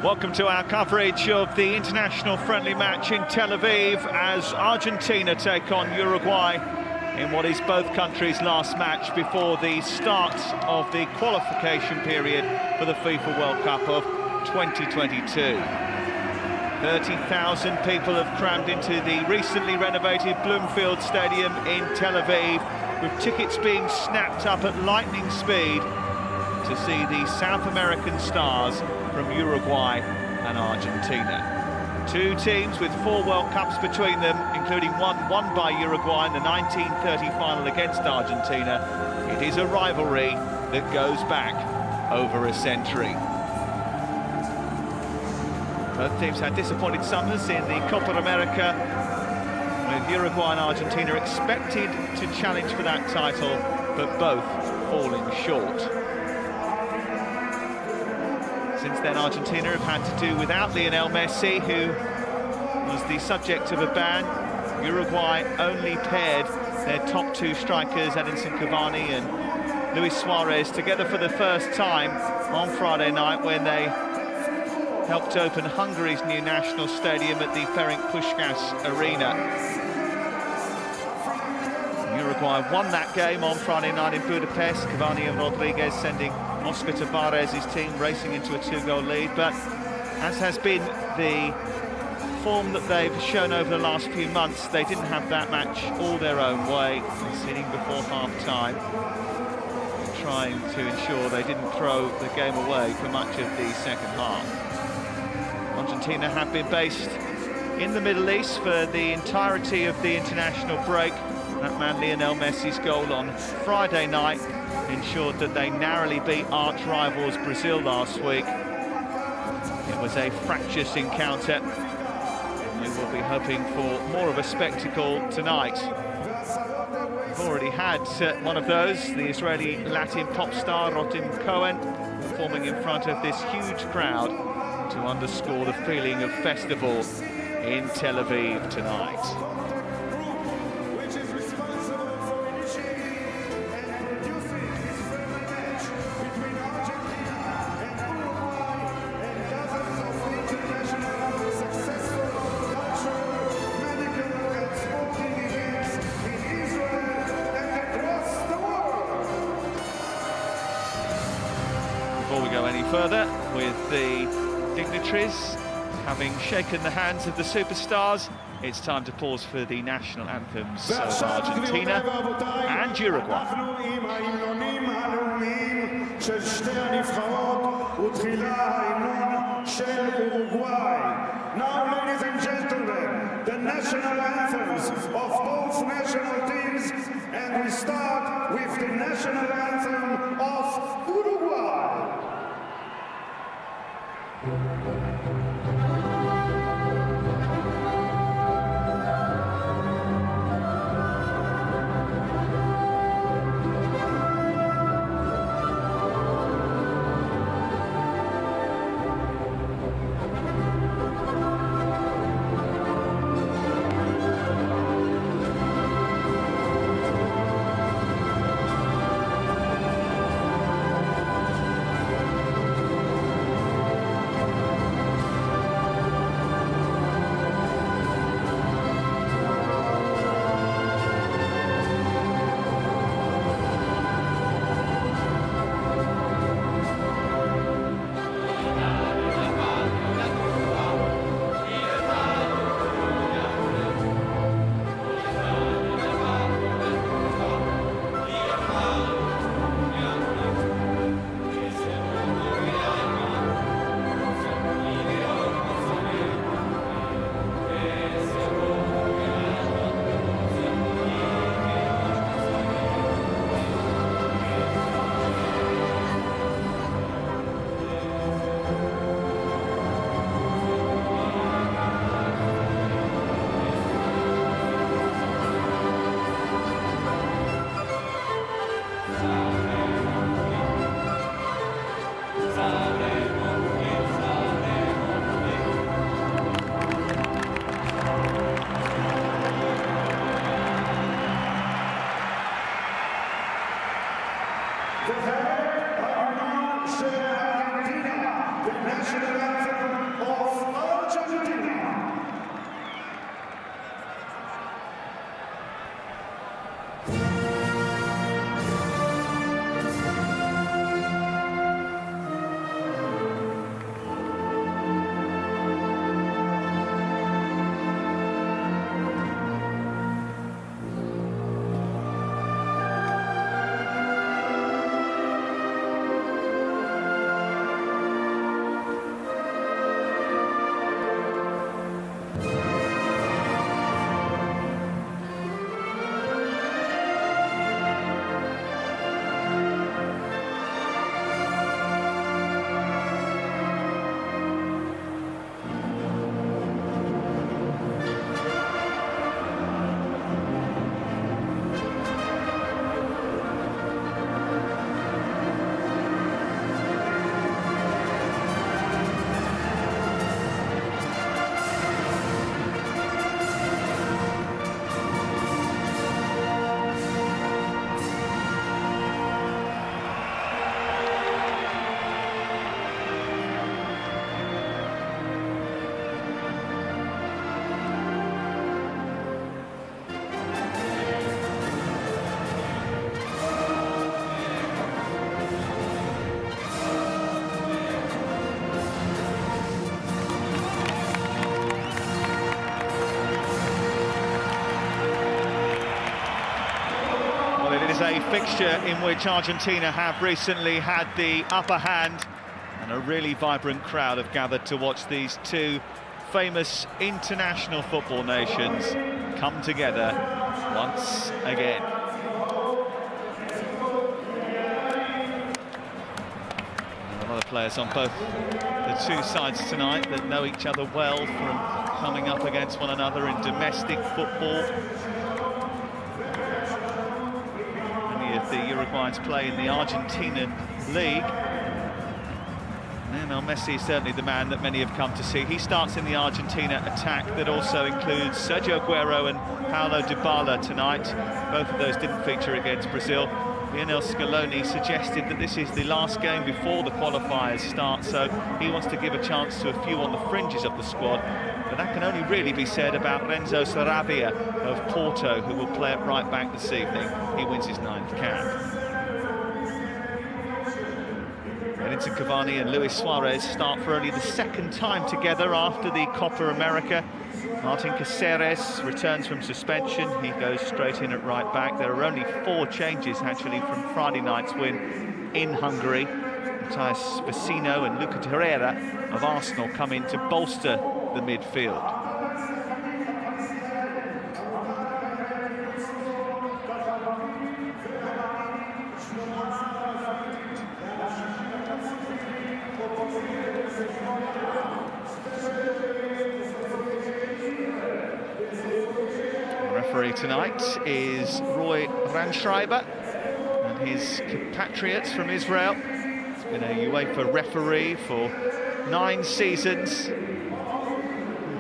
Welcome to our coverage of the international friendly match in Tel Aviv as Argentina take on Uruguay in what is both countries' last match before the start of the qualification period for the FIFA World Cup of 2022. 30,000 people have crammed into the recently renovated Bloomfield Stadium in Tel Aviv, with tickets being snapped up at lightning speed to see the South American stars from Uruguay and Argentina. Two teams with 4 World Cups between them, including one won by Uruguay in the 1930 final against Argentina. It is a rivalry that goes back over a century. Both teams had disappointing summers in the Copa America, with Uruguay and Argentina expected to challenge for that title, but both falling short. Since then, Argentina have had to do without Lionel Messi, who was the subject of a ban. Uruguay only paired their top 2 strikers, Edinson Cavani and Luis Suarez, together for the first time on Friday night when they helped open Hungary's new national stadium at the Ferenc Puskás Arena. Uruguay won that game on Friday night in Budapest. Cavani and Rodriguez sending Oscar Tabarez's team racing into a 2-goal lead, but as has been the form that they've shown over the last few months, they didn't have that match all their own way, sitting before half-time, trying to ensure they didn't throw the game away for much of the second half. Argentina have been based in the Middle East for the entirety of the international break. That man Lionel Messi's goal on Friday night ensured that they narrowly beat arch rivals Brazil last week. It was a fractious encounter. We will be hoping for more of a spectacle tonight. We've already had one of those, the Israeli Latin pop star Rotem Cohen, performing in front of this huge crowd to underscore the feeling of festival in Tel Aviv tonight. Before we go any further, with the dignitaries having shaken the hands of the superstars, it's time to pause for the national anthems of Argentina and Uruguay. Now, ladies and gentlemen, the national anthems of both national teams, and we start with the national anthem of Uruguay. a fixture in which Argentina have recently had the upper hand, and a really vibrant crowd have gathered to watch these two famous international football nations come together once again. A lot of players on both the two sides tonight that know each other well from coming up against one another in domestic football. Many of the Uruguayans play in the Argentinian league. Lionel Messi is certainly the man that many have come to see. He starts in the Argentina attack that also includes Sergio Aguero and Paulo Dybala tonight. Both of those didn't feature against Brazil. Lionel Scaloni suggested that this is the last game before the qualifiers start, so he wants to give a chance to a few on the fringes of the squad. But that can only really be said about Renzo Sarabia of Porto, who will play at right back this evening. He wins his 9th cap. Edinson Cavani and Luis Suarez start for only the 2nd time together after the Copa America. Martin Caceres returns from suspension. He goes straight in at right back. There are only 4 changes, actually, from Friday night's win in Hungary. Matthias Vecino and Lucas Herrera of Arsenal come in to bolster the midfield. Referee tonight is Roy Ranschreiber and his compatriots from Israel. He's been a UEFA referee for 9 seasons. He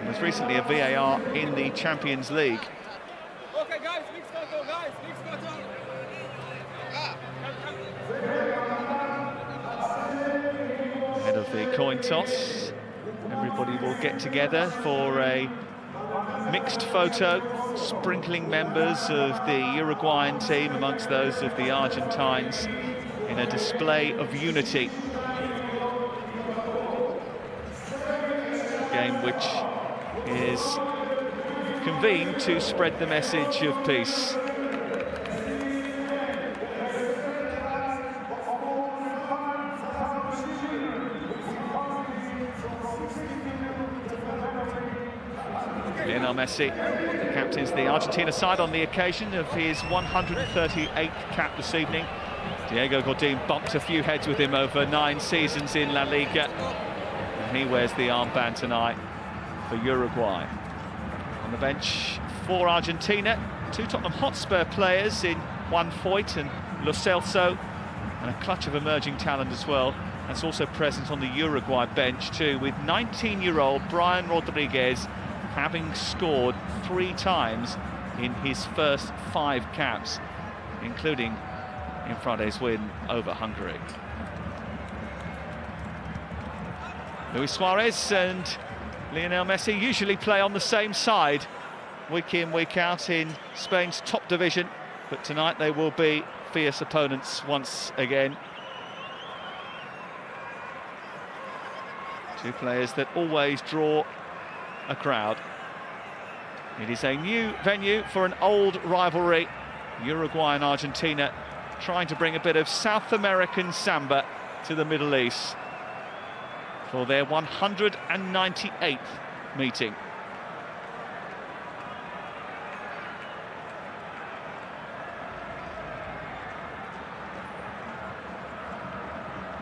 was recently a VAR in the Champions League. Okay, guys, mixed photo, guys, mixed photo. Ahead of the coin toss, everybody will get together for a mixed photo, sprinkling members of the Uruguayan team amongst those of the Argentines in a display of unity. A game which is convened to spread the message of peace. Lionel Messi captains the Argentina side on the occasion of his 138th cap this evening. Diego Godin bumped a few heads with him over 9 seasons in La Liga, and he wears the armband tonight for Uruguay. On the bench for Argentina, 2 Tottenham Hotspur players in Juan Foyt and Lo Celso, and a clutch of emerging talent as well. That's also present on the Uruguay bench too, with 19-year-old Brian Rodriguez having scored 3 times in his first 5 caps, including in Friday's win over Hungary. Luis Suarez and Lionel Messi usually play on the same side week in, week out in Spain's top division, but tonight they will be fierce opponents once again. 2 players that always draw a crowd. It is a new venue for an old rivalry. Uruguay and Argentina trying to bring a bit of South American samba to the Middle East for their 198th meeting.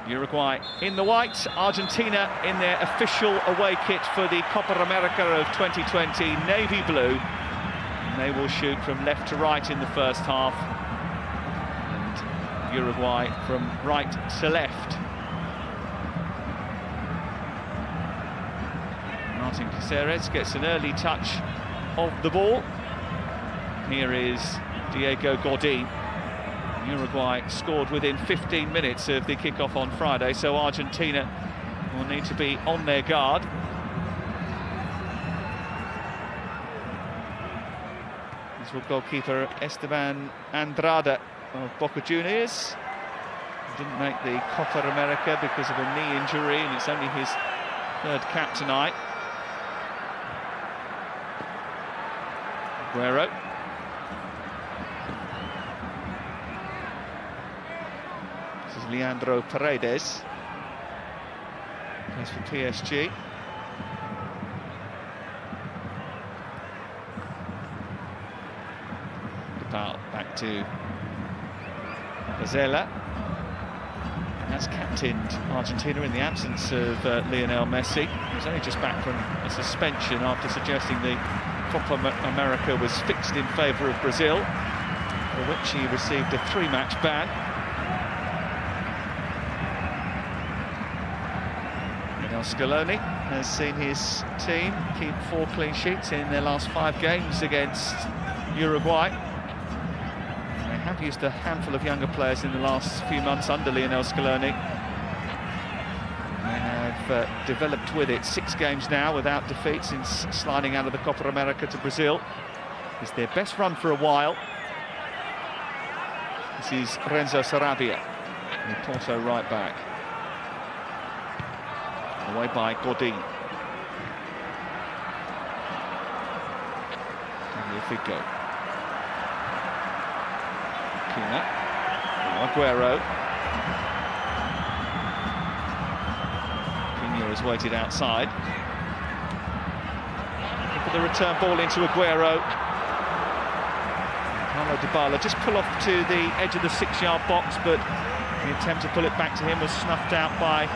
Uruguay in the white, Argentina in their official away kit for the Copa America of 2020, navy blue. And they will shoot from left to right in the first half, and Uruguay from right to left. Martin Caceres gets an early touch of the ball. Here is Diego Godin. Uruguay scored within 15 minutes of the kickoff on Friday, so Argentina will need to be on their guard. This will goalkeeper Esteban Andrada of Boca Juniors. He didn't make the Copa America because of a knee injury, and it's only his 3rd cap tonight. Aguero. Leandro Paredes. Plays for PSG. Back to Gazella. Has captained Argentina in the absence of Lionel Messi. He was only just back from a suspension after suggesting the Copa America was fixed in favour of Brazil, for which he received a 3-match ban. Lionel Scaloni has seen his team keep 4 clean sheets in their last 5 games against Uruguay. They have used a handful of younger players in the last few months under Lionel Scaloni. They have developed with it 6 games now without defeat since sliding out of the Copa America to Brazil. It's their best run for a while. This is Renzo Sarabia, the Porto right back. Away by Godin. Figo. Kina. Aguero. Pina has waited outside. Looking for the return ball into Aguero. Paulo Dybala just pull off to the edge of the 6-yard box, but the attempt to pull it back to him was snuffed out by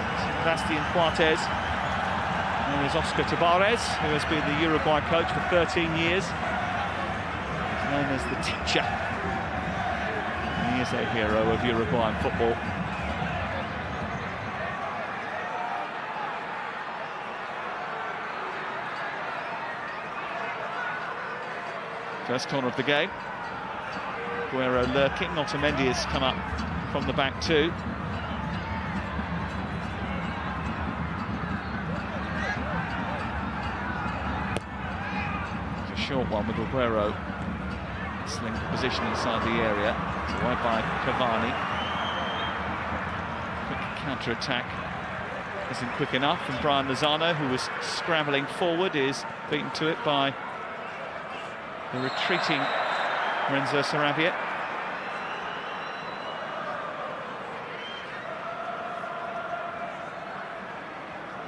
Sebastian Coates. And there's Oscar Tabarez, who has been the Uruguay coach for 13 years. He's known as the teacher. He is a hero of Uruguayan football. First corner of the game. Aguero lurking. Otamendi has come up from the back too. It's a short one with Aguero. Sling position inside the area. It's away by Cavani. Quick counter-attack isn't quick enough, and Brian Lozano, who was scrambling forward, is beaten to it by the retreating Renzo Sarabia.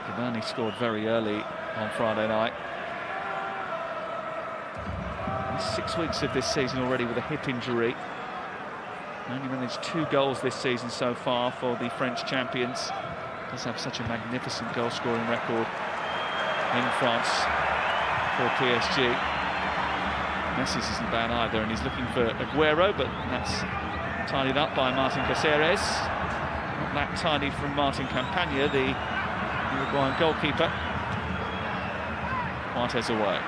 Cavani scored very early on Friday night. 6 weeks of this season already with a hip injury. Only managed 2 goals this season so far for the French champions. Does have such a magnificent goal-scoring record in France for PSG. Messi's isn't bad either, and he's looking for Aguero, but that's tidied up by Martin Caceres. Not that tidy from Martin Campagna, the Uruguayan goalkeeper. Coates away.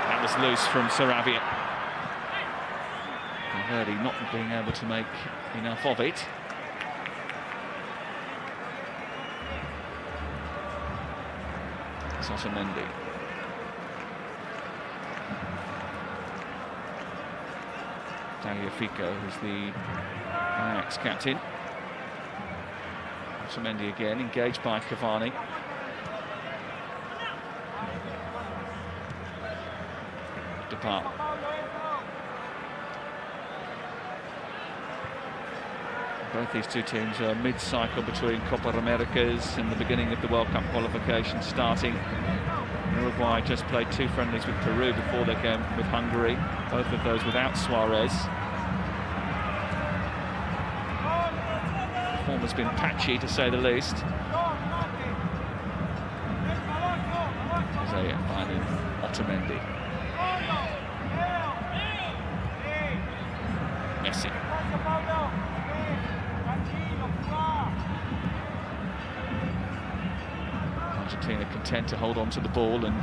That was loose from Sarabia. Verdi not being able to make enough of it. Otamendi. Tagliafico, who's the Ajax captain. Otamendi again, engaged by Cavani. Depart. Both these two teams are mid-cycle between Copa Americas and the beginning of the World Cup qualification starting. Uruguay just played 2 friendlies with Peru before their game with Hungary, both of those without Suarez. The form has been patchy, to say the least. Zaya finding Otamendi. Messi. Argentina content to hold on to the ball and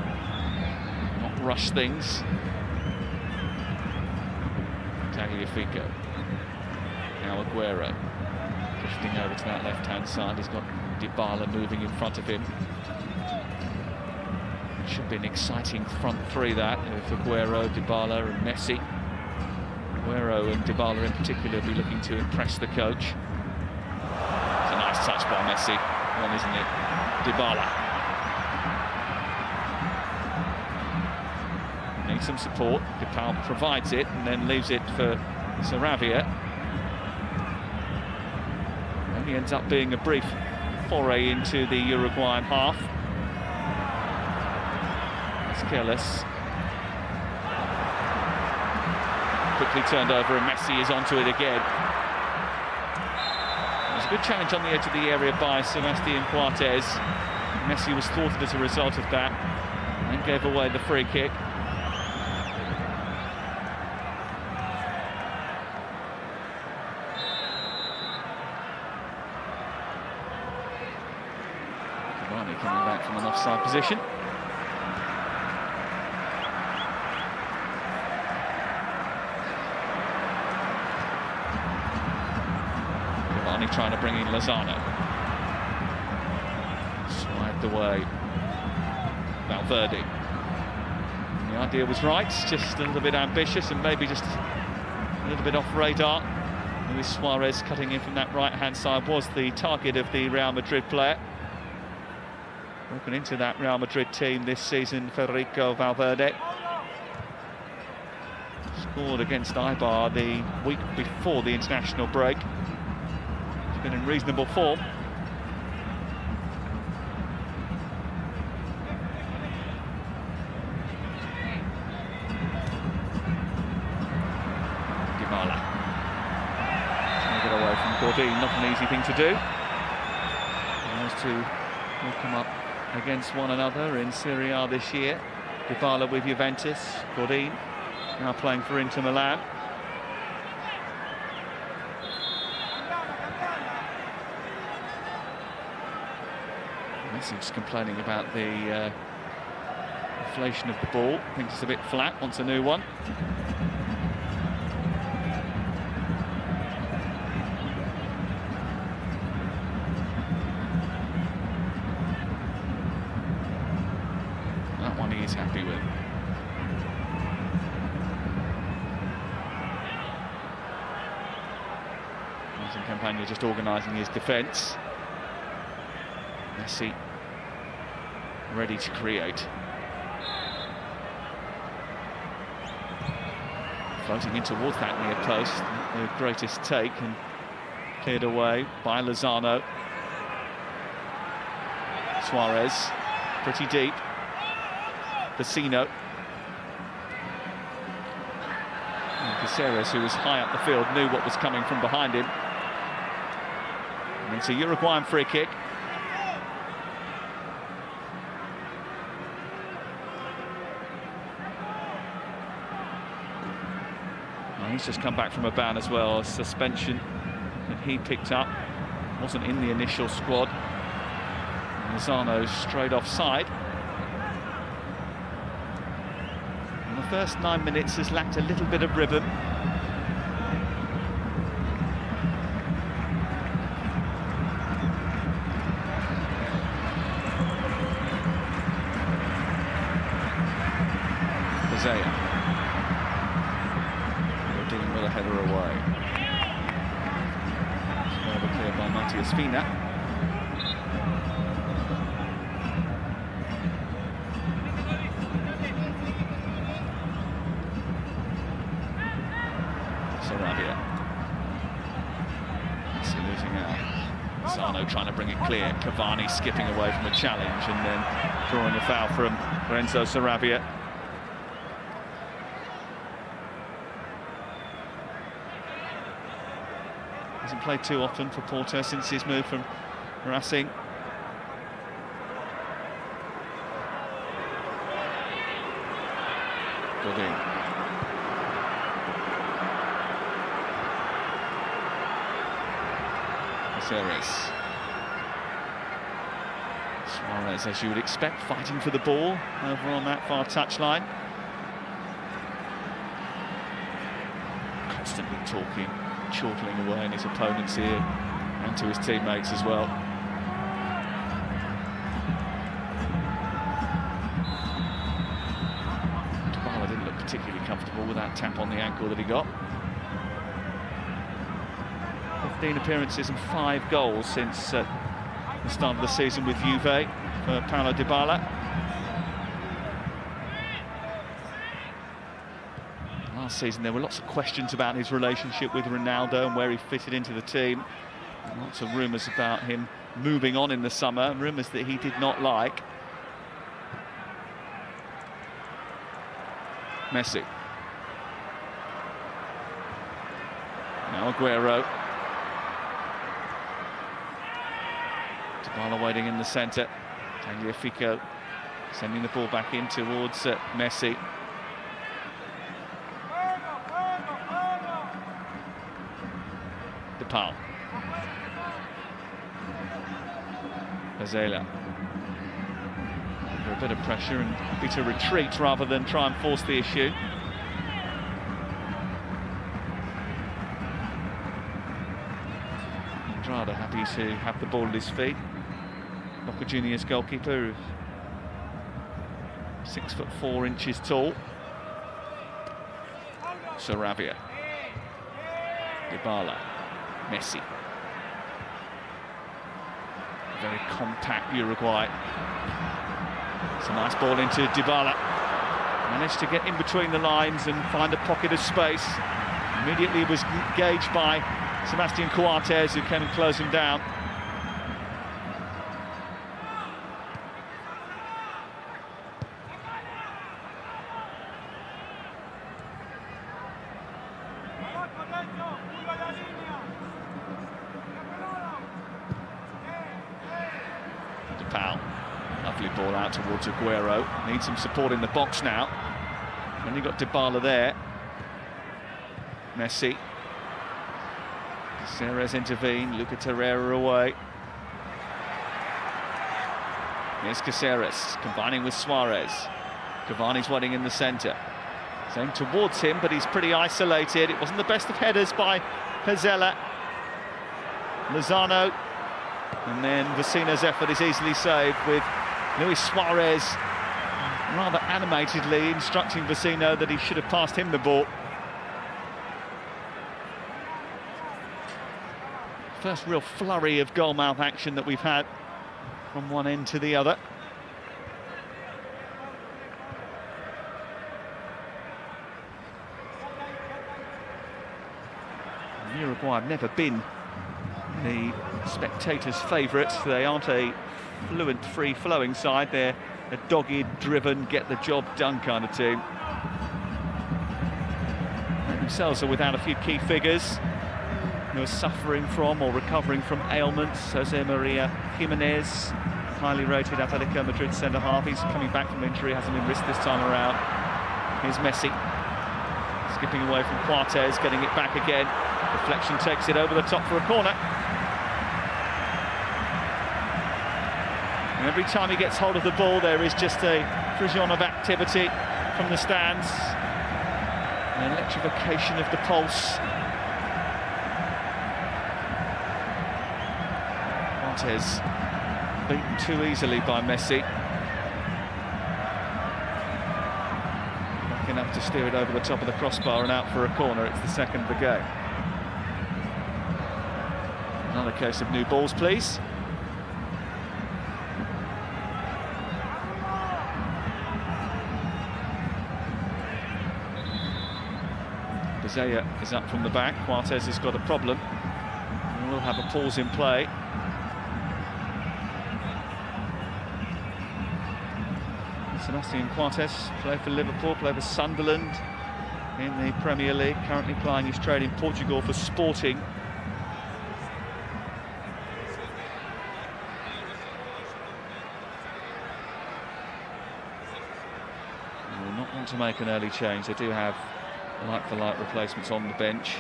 not rush things. Tagliafico. Now Aguero. Drifting over to that left-hand side. He's got Dybala moving in front of him. Should be an exciting front three, that, with Aguero, Dybala and Messi. Aguero and Dybala in particular be looking to impress the coach. It's a nice touch by Messi, one, isn't it? Dybala. Needs some support. Depal provides it and then leaves it for Sarabia. Only ends up being a brief foray into the Uruguayan half. It's careless. Quickly turned over, and Messi is onto it again. There's a good challenge on the edge of the area by Sebastian Coates. Messi was thwarted as a result of that and gave away the free kick. Cavani coming back from an offside position. Trying to bring in Lozano. Swiped away. Valverde. And the idea was right, just a little bit ambitious and maybe just a little bit off radar. Luis Suarez cutting in from that right-hand side was the target of the Real Madrid player. Broken into that Real Madrid team this season, Federico Valverde. Scored against Eibar the week before the international break. Been in reasonable form. Dybala trying to get away from Godin, not an easy thing to do. And those two will come up against one another in Serie A this year. Dybala with Juventus, Godin now playing for Inter Milan. Messi's complaining about the inflation of the ball. Thinks it's a bit flat, wants a new one. That one he is happy with. Martin Campagna just organising his defence. Messi ready to create. Floating in towards that near post, the greatest take, and cleared away by Lozano. Suarez, pretty deep. Vecino. And Caceres, who was high up the field, knew what was coming from behind him. And it's a Uruguayan free kick. He's just come back from a ban as well, a suspension that he picked up. Wasn't in the initial squad. Lozano straight offside. And the first 9 minutes has lacked a little bit of rhythm. Zaya. With a header away. Over clear by Matias Fina. Sarabia. Messi losing out. Sano trying to bring it clear. Cavani skipping away from a challenge and then drawing a foul from Renzo Sarabia. Hasn't played too often for Porto since his move from Racing. Godin. Caceres. Suarez, as you would expect, fighting for the ball over on that far touchline. Constantly talking, chortling away in his opponents here and to his teammates as well. Dybala didn't look particularly comfortable with that tap on the ankle that he got. 15 appearances and 5 goals since the start of the season with Juve for Paulo Dybala. last season there were lots of questions about his relationship with Ronaldo and where he fitted into the team. Lots of rumours about him moving on in the summer, rumours that he did not like. Messi. Now Aguero. Dybala waiting in the centre. Tagliafico sending the ball back in towards Messi. DePaul. Azela. Under a bit of pressure and happy to retreat rather than try and force the issue. Andrada happy to have the ball at his feet. Boca Juniors goalkeeper, 6'4" tall. Sarabia. Dybala. Messi. Very compact Uruguay. It's a nice ball into Dybala. Managed to get in between the lines and find a pocket of space. Immediately was engaged by Sebastian Coates, who came and closed him down. DePaul. Lovely ball out towards Aguero. Needs some support in the box now. Only got Dybala there. Messi. Caceres intervene. Luca Torreira away. Here's Caceres combining with Suarez. Cavani's waiting in the centre. Same towards him, but he's pretty isolated. It wasn't the best of headers by Pezzella. Lozano. And then Vecino's effort is easily saved with Luis Suarez rather animatedly instructing Vecino that he should have passed him the ball. First real flurry of goalmouth action that we've had from one end to the other. Uruguay have never been the spectators' favourites. They aren't a fluent, free-flowing side. They're a dogged, driven, get-the-job-done kind of team. They themselves are without a few key figures who are suffering from or recovering from ailments. Jose Maria Jimenez, highly rated Atletico Madrid centre-half. He's coming back from injury, hasn't been risked this time around. Here's Messi. Skipping away from Coates, getting it back again. Deflection takes it over the top for a corner. And every time he gets hold of the ball, there is just a frisson of activity from the stands. An electrification of the pulse. Coates beaten too easily by Messi. Back enough to steer it over the top of the crossbar and out for a corner. It's the second of the game. Another case of new balls, please. Bezea is up from the back. Coates has got a problem. And we'll have a pause in play. Sebastian Coates played for Liverpool, played for Sunderland in the Premier League, currently plying his trade in Portugal for Sporting. They will not want to make an early change. They do have like-for-like replacements on the bench.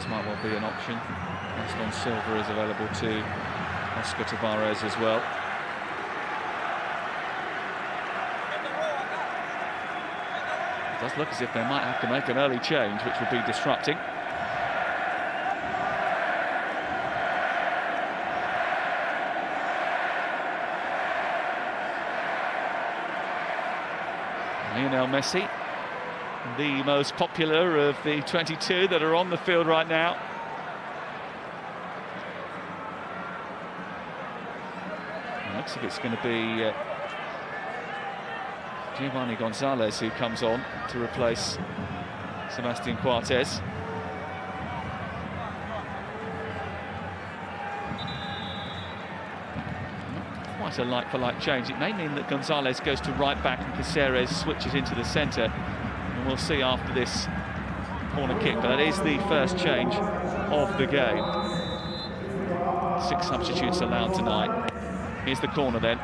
Might well be an option. Gaston Silva is available to Oscar Tabarez as well. It does look as if they might have to make an early change, which would be disrupting. Lionel Messi, the most popular of the 22 that are on the field right now. Looks like it's going to be Giovanni Gonzalez who comes on to replace Sebastian Coates. Quite a like-for-like change. It may mean that Gonzalez goes to right back and Caceres switches into the centre, and we'll see after this corner kick. But that is the first change of the game. 6 substitutes allowed tonight. Here's the corner then.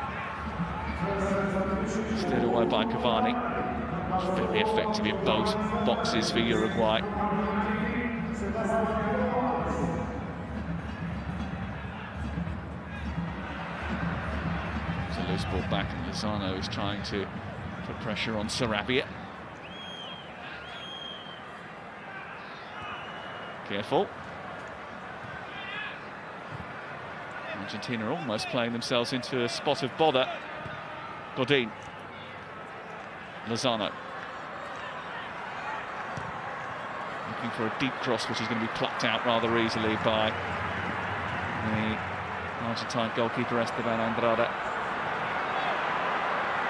Steered away by Cavani. Very effective in both boxes for Uruguay. It's a loose ball back, and Lozano is trying to put pressure on Sarabia. Careful. Argentina almost playing themselves into a spot of bother. Godin. Lozano. Looking for a deep cross, which is going to be plucked out rather easily by the Argentine goalkeeper Esteban Andrada.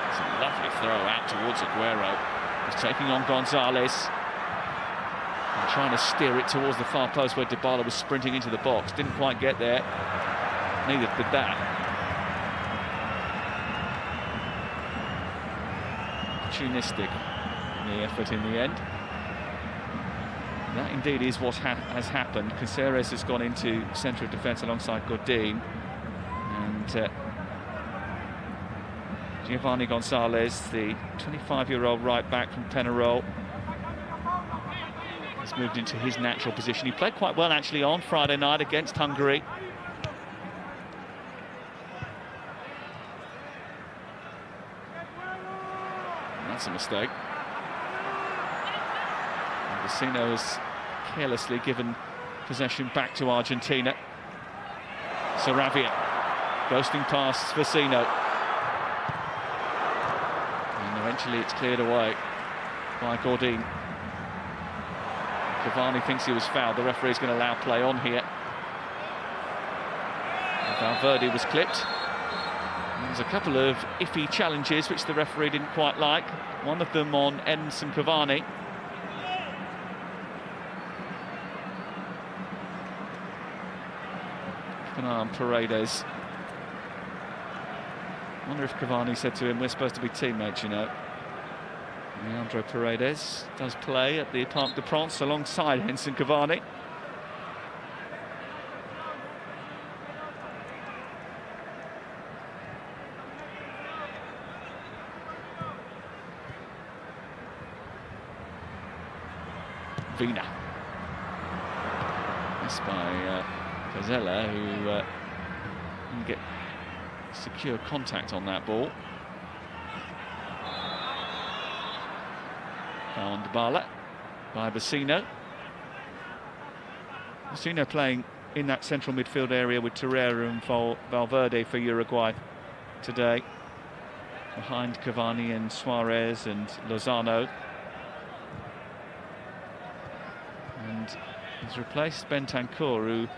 It's a lovely throw out towards Aguero. He's taking on Gonzalez. And trying to steer it towards the far post where Dybala was sprinting into the box. Didn't quite get there. Neither did that. Opportunistic in the effort in the end. That indeed is what has happened. Caceres has gone into centre of defence alongside Godin, and Giovanni Gonzalez, the 25-year-old right back from Penarol, has moved into his natural position. He played quite well actually on Friday night against Hungary. That's a mistake. Vecino has carelessly given possession back to Argentina. Sarabia, ghosting past Vecino. And eventually it's cleared away by Godin. Cavani thinks he was fouled. The referee's going to allow play on here. Valverde was clipped. There's a couple of iffy challenges which the referee didn't quite like. One of them on Edinson Cavani. Keep an eye on Paredes. I wonder if Cavani said to him, "We're supposed to be teammates, you know." Leandro Paredes does play at the Parc des Princes alongside Edinson Cavani. Vina. That's by Cazella, who didn't get secure contact on that ball. Foul on Dybala by Vecino. Vecino playing in that central midfield area with Torreira and Valverde for Uruguay today, behind Cavani and Suarez and Lozano. And he's replaced Bentancur, who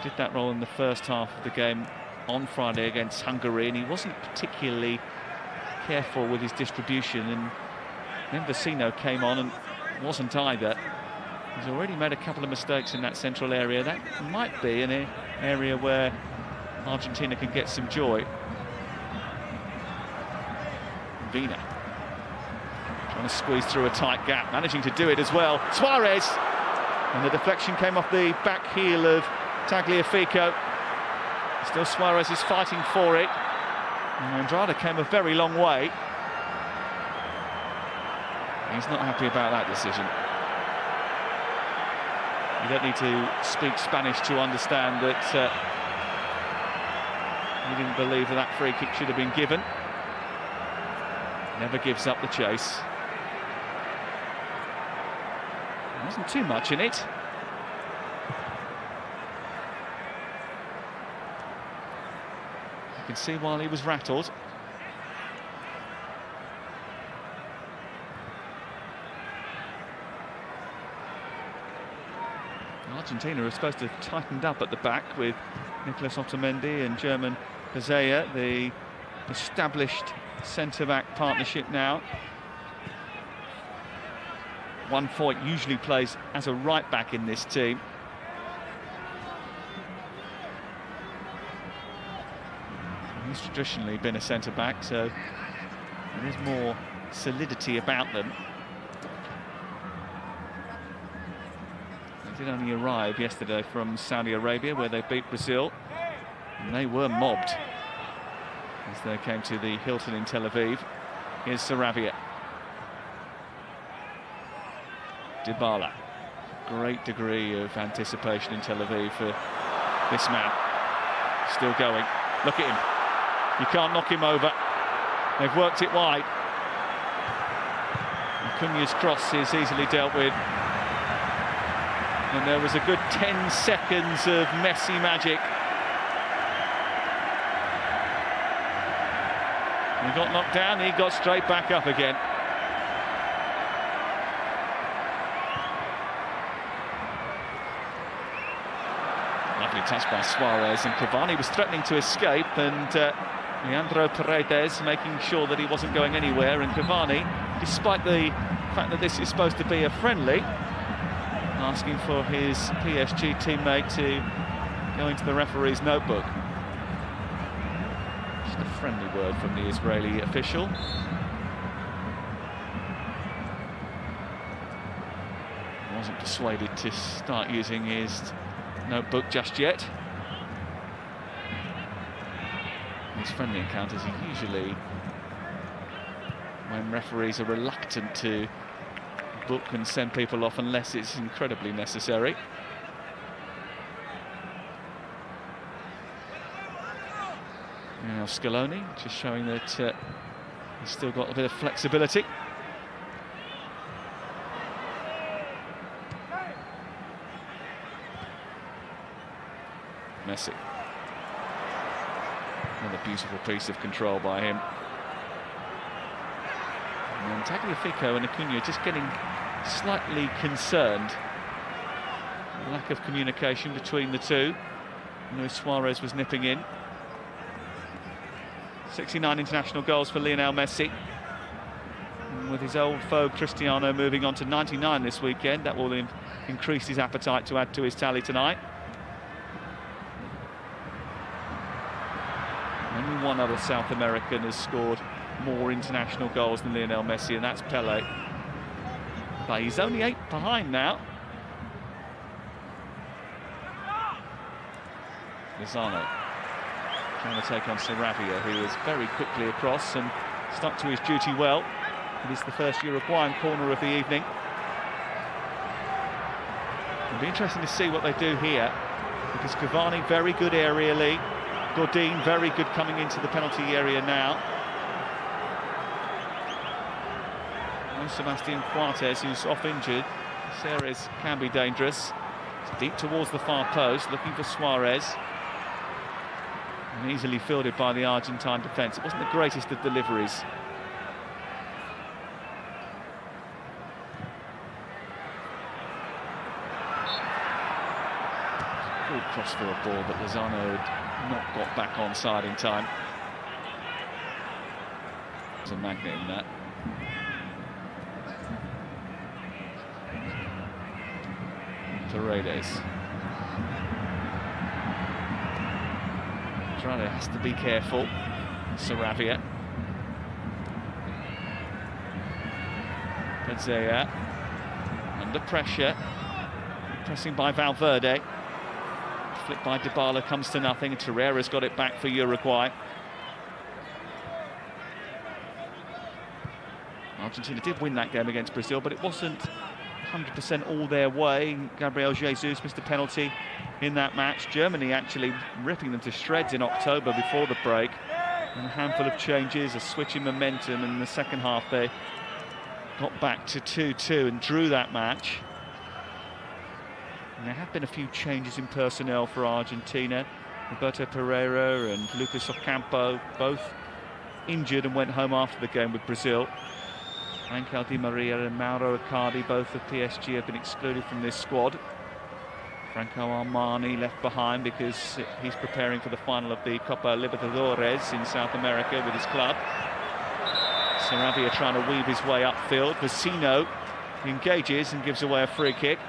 did that role in the first half of the game on Friday against Hungary, and he wasn't particularly careful with his distribution, and then Vecino came on and wasn't either. He's already made a couple of mistakes in that central area. That might be an area where Argentina can get some joy. Vina trying to squeeze through a tight gap, managing to do it as well. Suarez! And the deflection came off the back heel of Tagliafico. Still Suarez is fighting for it. And Andrada came a very long way. He's not happy about that decision. You don't need to speak Spanish to understand that he didn't believe that free kick should have been given. Never gives up the chase. There wasn't too much in it. You can see while he was rattled. Argentina are supposed to have tightened up at the back with Nicolas Otamendi and German Pazea, the established centre-back partnership now. One Foyt usually plays as a right-back in this team. He's traditionally been a centre-back, so there's more solidity about them. They did only arrive yesterday from Saudi Arabia, where they beat Brazil, and they were mobbed as they came to the Hilton in Tel Aviv. Here's Sarabia. Dybala. Great degree of anticipation in Tel Aviv for this man. Still going. Look at him. You can't knock him over. They've worked it wide. Cunha's cross is easily dealt with. And there was a good 10 seconds of Messi magic. He got knocked down, he got straight back up again. Lovely touch by Suarez, and Cavani was threatening to escape, and Leandro Paredes making sure that he wasn't going anywhere, and Cavani, despite the fact that this is supposed to be a friendly, asking for his PSG teammate to go into the referee's notebook. Just a friendly word from the Israeli official. Wasn't persuaded to start using his notebook just yet. These friendly encounters are usually when referees are reluctant to book and send people off unless it's incredibly necessary. Now Scaloni just showing that he's still got a bit of flexibility. Messi. Another beautiful piece of control by him. And Tagliafico and Acuna just getting slightly concerned. Lack of communication between the two. Luis Suarez was nipping in. 69 international goals for Lionel Messi. And with his old foe Cristiano moving on to 99 this weekend, that will increase his appetite to add to his tally tonight. Only one other South American has scored more international goals than Lionel Messi, and that's Pelé. But he's only 8 behind now. Lozano trying to take on Sarabia, who is very quickly across and stuck to his duty well. It is the first Uruguayan corner of the evening. It'll be interesting to see what they do here, because Cavani very good aerially, Godin very good coming into the penalty area now. And Sebastian Coates, who's off injured. Ceres can be dangerous. It's deep towards the far post, looking for Suarez. And easily fielded by the Argentine defence. It wasn't the greatest of deliveries. Good crossfield ball, but Lozano had not got back onside in time. There's a magnet in that. Paredes. Andrade has to be careful. Sarabia. Pazea under pressure. Pressing by Valverde. Flicked by Dybala, comes to nothing, and Torreira's got it back for Uruguay. Argentina did win that game against Brazil, but it wasn't 100% all their way. Gabriel Jesus missed a penalty in that match. Germany actually ripping them to shreds in October before the break. And a handful of changes, a switch in momentum, and in the second half they got back to 2-2 and drew that match. And there have been a few changes in personnel for Argentina. Roberto Pereira and Lucas Ocampo, both injured and went home after the game with Brazil. Ángel Di María and Mauro Icardi, both of PSG, have been excluded from this squad. Franco Armani left behind because he's preparing for the final of the Copa Libertadores in South America with his club. Sarabia trying to weave his way upfield. Vecino engages and gives away a free kick.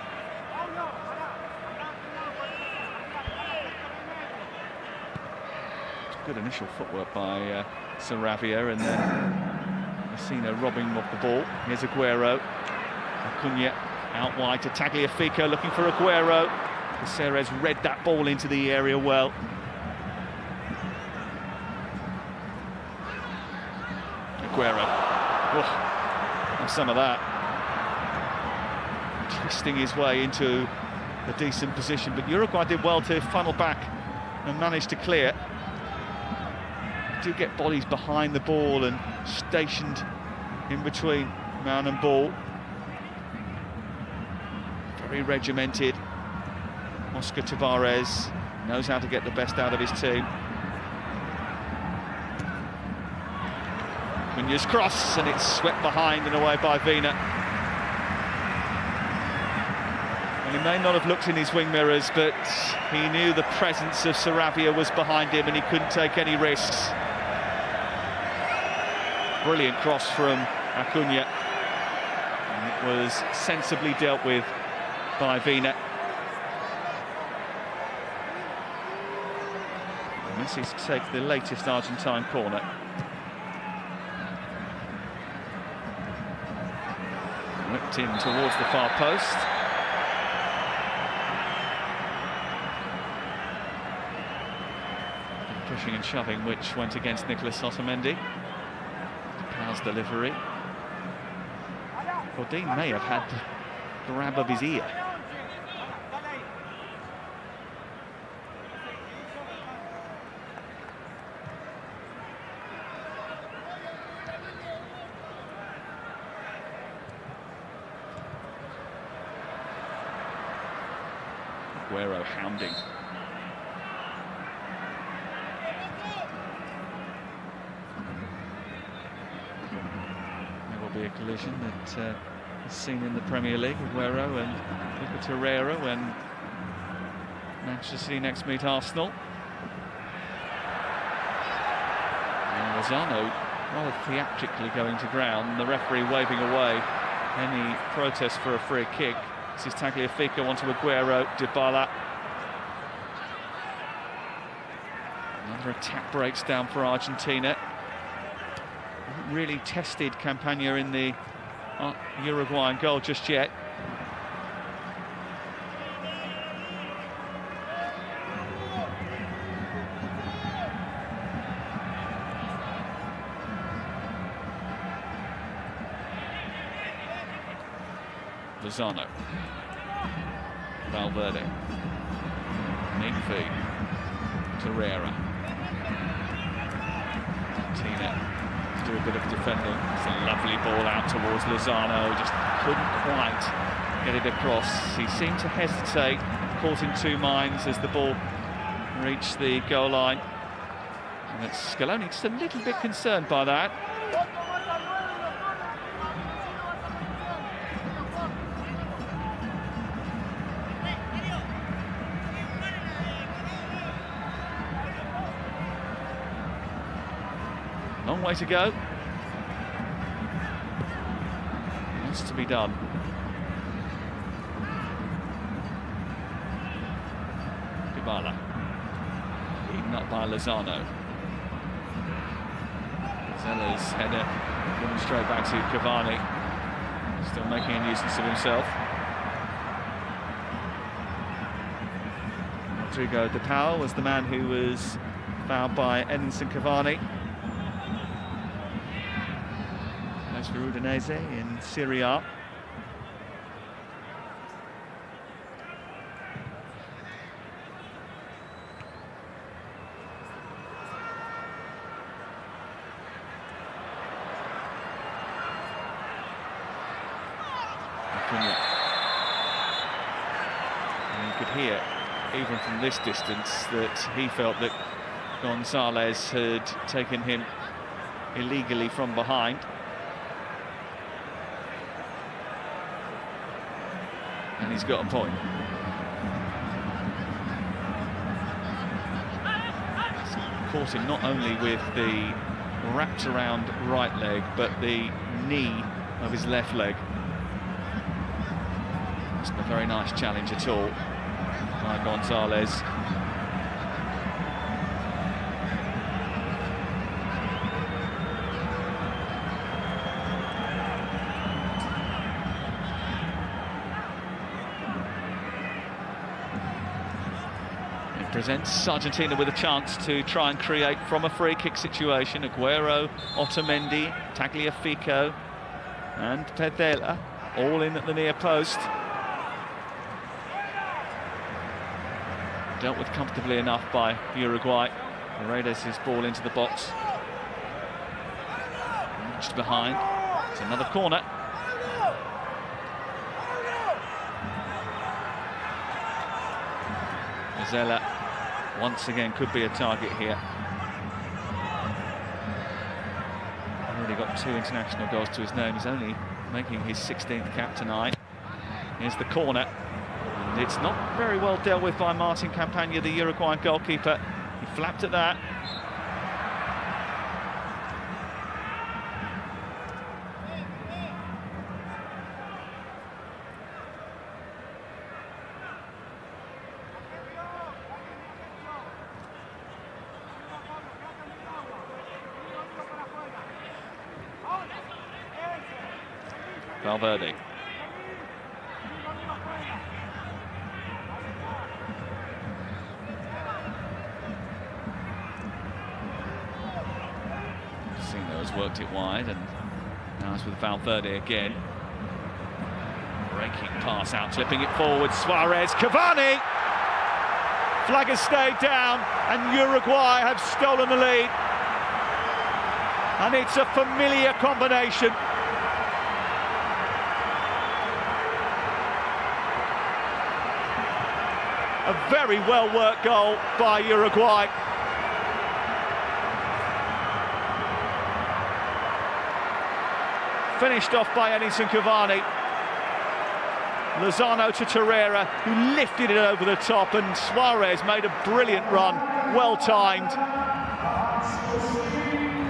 Good initial footwork by Sarabia, and then Vecino robbing him off the ball. Here's Aguero. Acuna out wide to Tagliafico, looking for Aguero. Caceres read that ball into the area well. Aguero. Oh, and some of that. Twisting his way into a decent position, but Uruguay did well to funnel back and manage to clear. Do get bodies behind the ball and stationed in between man and ball. Very regimented. Oscar Tavares knows how to get the best out of his team. Cunha's cross, and it's swept behind and away by Vina. And he may not have looked in his wing mirrors, but he knew the presence of Sarabia was behind him and he couldn't take any risks. Brilliant cross from Acuna. And it was sensibly dealt with by Vina. Messi's take the latest Argentine corner. Whipped in towards the far post. Pushing and shoving, which went against Nicolas Otamendi. Depal's delivery. Godin may have had the grab of his ear. Aguero hounding. There will be a collision that is seen in the Premier League. Aguero and Lucas Torreira when Manchester City next meet Arsenal. And Lozano rather theatrically going to ground, the referee waving away any protest for a free kick. This is Tagliafico onto Aguero, Dybala. Another attack breaks down for Argentina. Haven't really tested Campagna in the Uruguayan goal just yet. Lozano. Valverde. Neat feed. Torreira. Argentina do a bit of defending. It's a lovely ball out towards Lozano. Just couldn't quite get it across. He seemed to hesitate, caught in two minds as the ball reached the goal line. And Scaloni just a little bit concerned by that. Long way to go. Lots to be done. Dybala. Eaten up by Lozano. Zella's header going straight back to Cavani. Still making a nuisance of himself. Rodrigo Dybala was the man who was fouled by Edinson Cavani. For Udinese in Serie A. Acuna. And you could hear, even from this distance, that he felt that Gonzalez had taken him illegally from behind. And he's got a point. caught him not only with the wrapped around right leg, but the knee of his left leg. Wasn't a very nice challenge at all by Gonzalez. Presents Argentina with a chance to try and create from a free kick situation. Aguero, Otamendi, Tagliafico and Pedela all in at the near post. Dealt with comfortably enough by Uruguay. Paredes' ball into the box. Just behind. It's another corner. Zella once again could be a target here. Already got 2 international goals to his name. He's only making his 16th cap tonight. Here's the corner. And it's not very well dealt with by Martin Campagna, the Uruguayan goalkeeper. He flapped at that. Valverde. Sino has worked it wide, and now it's with Valverde again. Breaking pass out, flipping it forward. Suarez, Cavani! Flag has stayed down, and Uruguay have stolen the lead. And it's a familiar combination. A very well-worked goal by Uruguay. Finished off by Edinson Cavani. Lozano to Torreira, who lifted it over the top, and Suarez made a brilliant run, well-timed.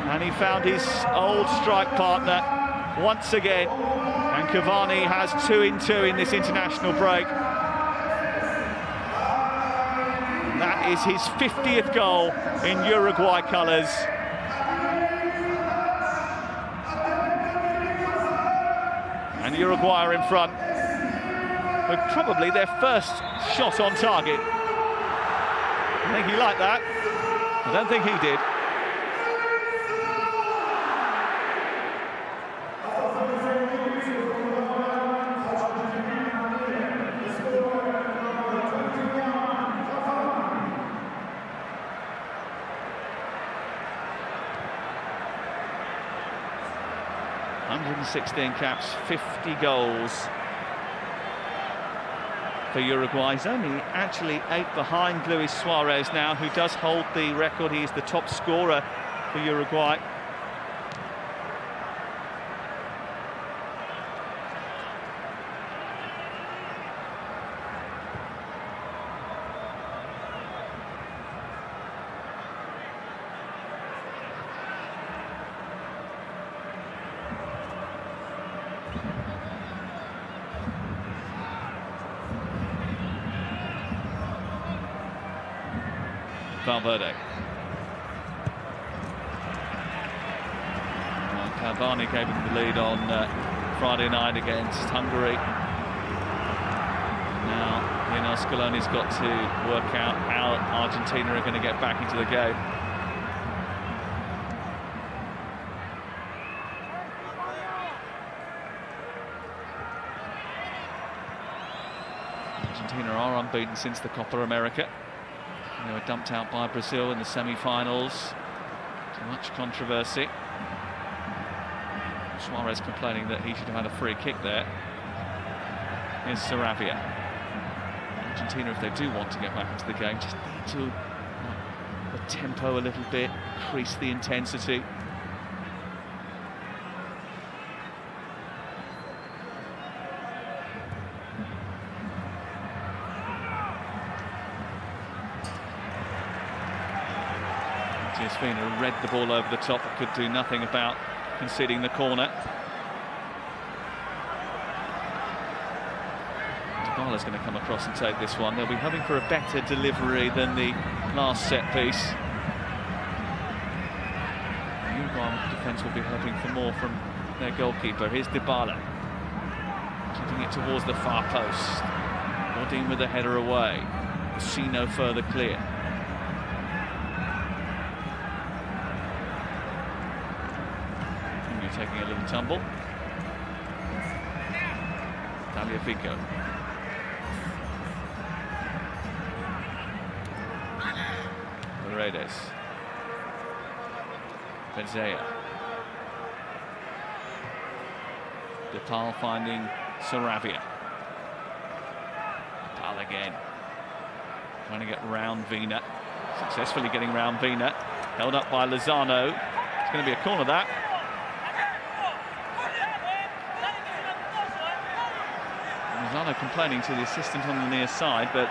And he found his old strike partner once again. And Cavani has 2 in 2 in this international break. That is his 50th goal in Uruguay colours. And Uruguay are in front with probably their first shot on target. I think he liked that. I don't think he did. ...116 caps, 50 goals for Uruguay. He's only actually 8 behind Luis Suarez now, who does hold the record. He is the top scorer for Uruguay. Valverde. Cavani gave him the lead on Friday night against Hungary. Now, Lionel Scaloni's got to work out how Argentina are going to get back into the game. Argentina are unbeaten since the Copa America. They were dumped out by Brazil in the semi-finals. Too much controversy. Suarez complaining that he should have had a free kick there. Here's Sarabia. Argentina, if they do want to get back into the game, just need to up the tempo a little bit, increase the intensity. Vina read the ball over the top, but could do nothing about conceding the corner. Dybala's going to come across and take this one. They'll be hoping for a better delivery than the last set piece. The Uruguay defence will be hoping for more from their goalkeeper. Here's Dybala, keeping it towards the far post. Godin with the header away. See no further clear. You're taking a little tumble. Tagliafico. Paredes. Benzea. Depal finding Sarabia. Depal again. Trying to get round Vina. Successfully getting round Vina. Held up by Lozano. It's going to be a corner, that. Lozano complaining to the assistant on the near side, but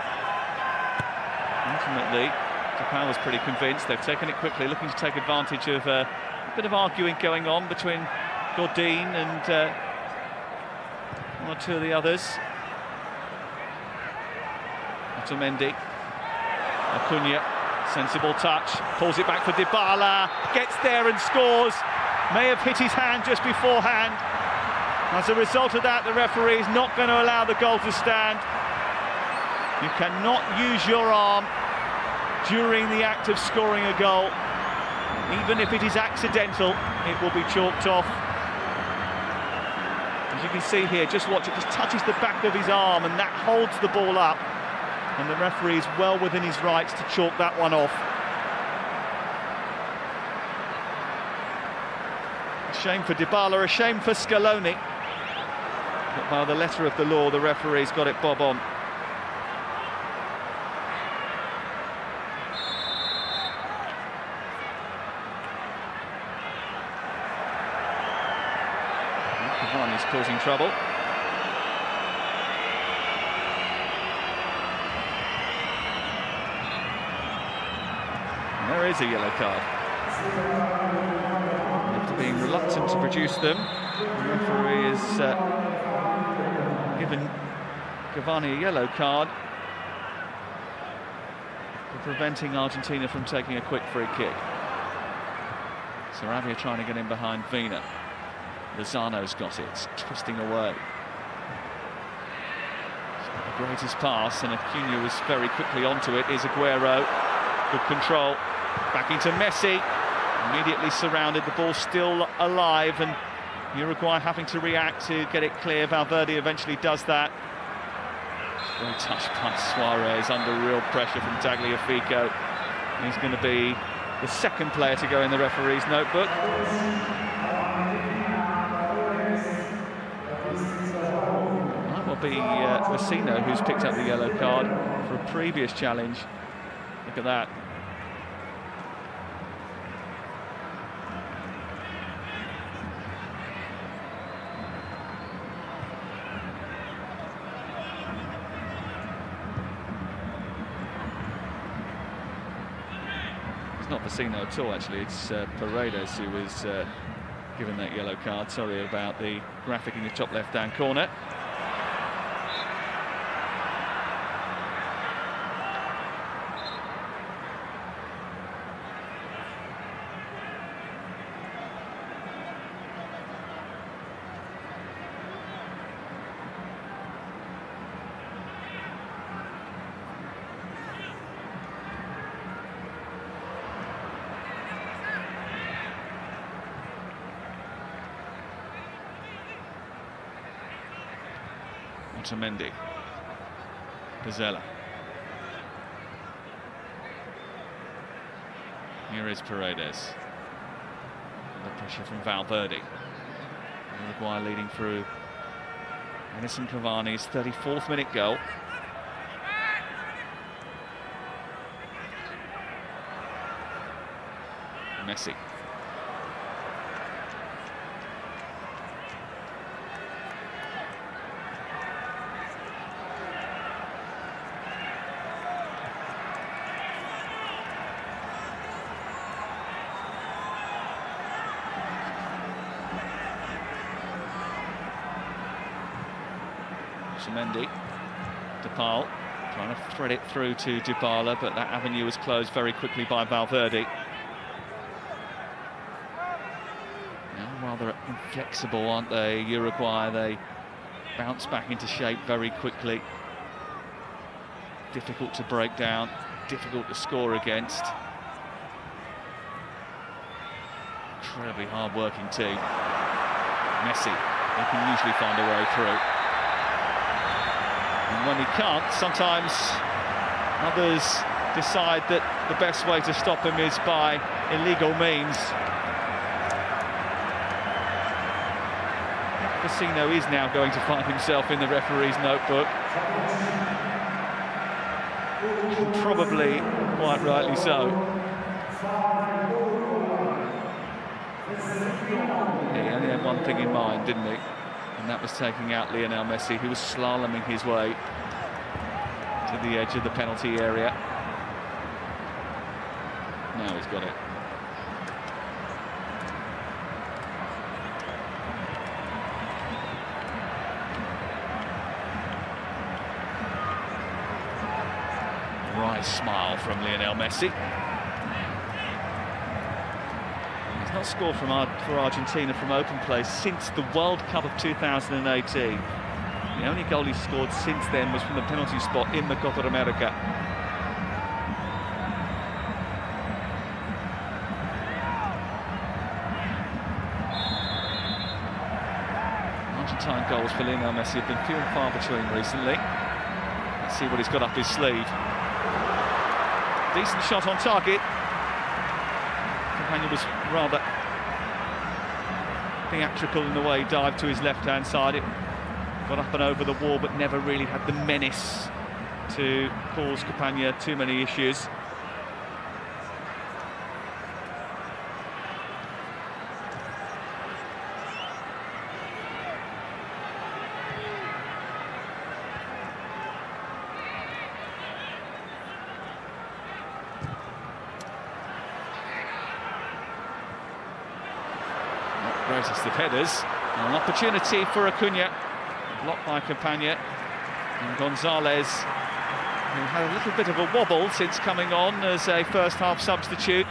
ultimately Depal was pretty convinced. They've taken it quickly, looking to take advantage of a bit of arguing going on between Godin and one or two of the others. Otamendi. Acuna, sensible touch, pulls it back for Dybala, gets there and scores. May have hit his hand just beforehand. As a result of that, the referee is not going to allow the goal to stand. You cannot use your arm during the act of scoring a goal. Even if it is accidental, it will be chalked off. As you can see here, just watch it, just touches the back of his arm and that holds the ball up. And the referee is well within his rights to chalk that one off. A shame for Dybala, a shame for Scaloni. But by the letter of the law, the referee's got it bob on. Cavani's causing trouble. There is a yellow card. After being reluctant to produce them, the referee has given Cavani a yellow card for preventing Argentina from taking a quick free kick. Sarabia trying to get in behind Vina. Lozano's got it, twisting away. The greatest pass, and Acuna was very quickly onto it. Is Aguero. Good control. Back into Messi. Immediately surrounded. The ball still alive, and Uruguay having to react to get it clear. Valverde eventually does that. Well touched by Suarez under real pressure from Tagliafico. He's going to be the second player to go in the referee's notebook. Might well be Vecino who's picked up the yellow card for a previous challenge. Look at that. It's not Vecino at all, actually. It's Paredes who was given that yellow card. Sorry about the graphic in the top left-hand corner. Otamendi. Pizzella. Here is Paredes. The pressure from Valverde. Uruguay leading through Edinson Cavani's 34th minute goal. Messi. Otamendi. Depal trying to thread it through to Dybala, but that avenue was closed very quickly by Valverde. Now rather inflexible, aren't they, Uruguay? They bounce back into shape very quickly. Difficult to break down, difficult to score against. Incredibly hard-working team. Messi, he can usually find a way through. And when he can't, sometimes others decide that the best way to stop him is by illegal means. Vecino is now going to find himself in the referee's notebook. Probably quite rightly so. He only had one thing in mind, didn't he? And that was taking out Lionel Messi, who was slaloming his way to the edge of the penalty area. Now he's got it. Right smile from Lionel Messi. He's not scored for Argentina from open play since the World Cup of 2018. The only goal he scored since then was from the penalty spot in the Copa America. Argentine goals for Lionel Messi have been few and far between recently. Let's see what he's got up his sleeve. Decent shot on target. Companion was rather theatrical in the way he dived to his left-hand side. It got up and over the wall, but never really had the menace to cause Campagna too many issues. Greatest of headers, and an opportunity for Acuna, blocked by Campagna, and Gonzalez, who had a little bit of a wobble since coming on as a first-half substitute,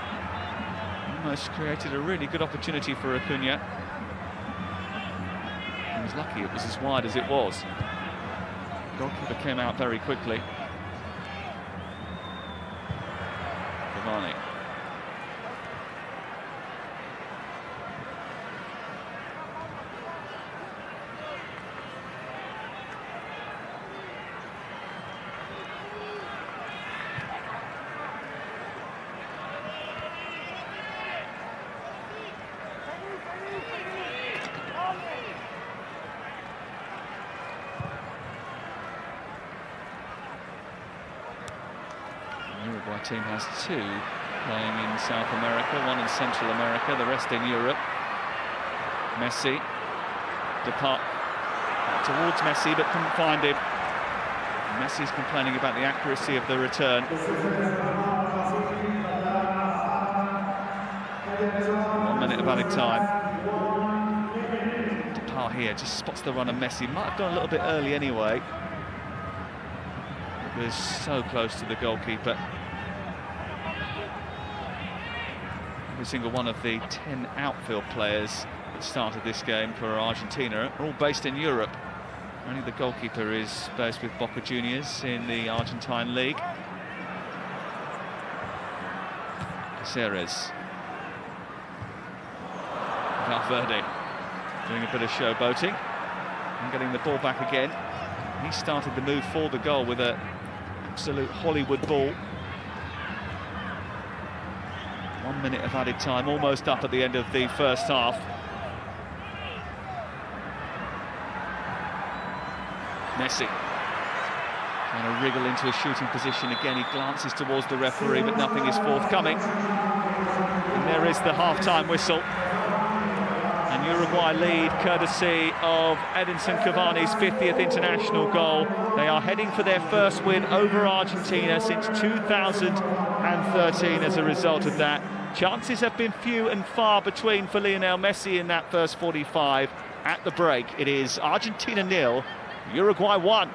almost created a really good opportunity for Acuna. He was lucky it was as wide as it was. The goalkeeper came out very quickly. Cavani. The Uruguay team has two playing in South America, one in Central America, the rest in Europe. Messi, depart towards Messi, but couldn't find him. Messi's complaining about the accuracy of the return. 1 minute of added time. Depart here just spots the run of Messi. Might have gone a little bit early anyway. It was so close to the goalkeeper. Every single one of the 10 outfield players that started this game for Argentina are all based in Europe. Only the goalkeeper is based with Boca Juniors in the Argentine league. Caceres. Valverde doing a bit of showboating and getting the ball back again. He started the move for the goal with an absolute Hollywood ball. 1 minute of added time, almost up at the end of the first half. Messi trying to wriggle into a shooting position again. He glances towards the referee, but nothing is forthcoming. And there is the half-time whistle. And Uruguay lead courtesy of Edinson Cavani's 50th international goal. They are heading for their first win over Argentina since 2013 as a result of that. Chances have been few and far between for Lionel Messi in that first 45. At the break, it is Argentina 0, Uruguay 1.